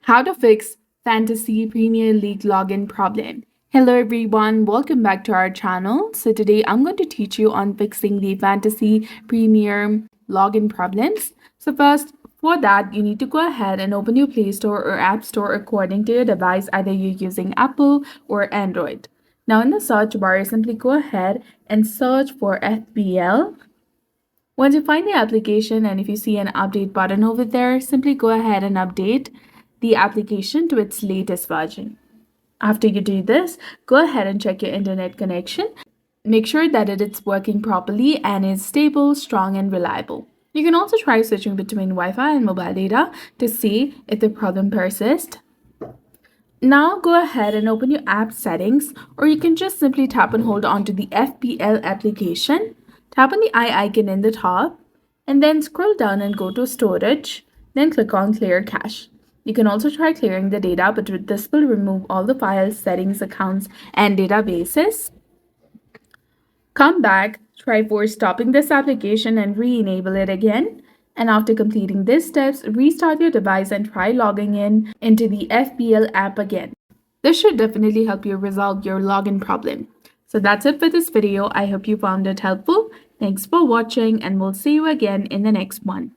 How to fix Fantasy Premier League login problem. Hello everyone, welcome back to our channel. So today I'm going to teach you on fixing the Fantasy Premier login problems. So first, for that, you need to go ahead and open your Play Store or App Store according to your device, either you're using Apple or Android. Now in the search bar, simply go ahead and search for FPL. Once you find the application and if you see an update button over there, simply go ahead and update the application to its latest version. After you do this, go ahead and check your internet connection. Make sure that it is working properly and is stable, strong, and reliable. You can also try switching between Wi-Fi and mobile data to see if the problem persists. Now go ahead and open your app settings, or you can just simply tap and hold onto the FPL application. Tap on the eye icon in the top and then scroll down and go to storage, then click on clear cache. You can also try clearing the data, but this will remove all the files, settings, accounts, and databases. Come back, try for stopping this application and re-enable it again. And after completing these steps, restart your device and try logging in into the FPL app again. This should definitely help you resolve your login problem. So that's it for this video. I hope you found it helpful. Thanks for watching and we'll see you again in the next one.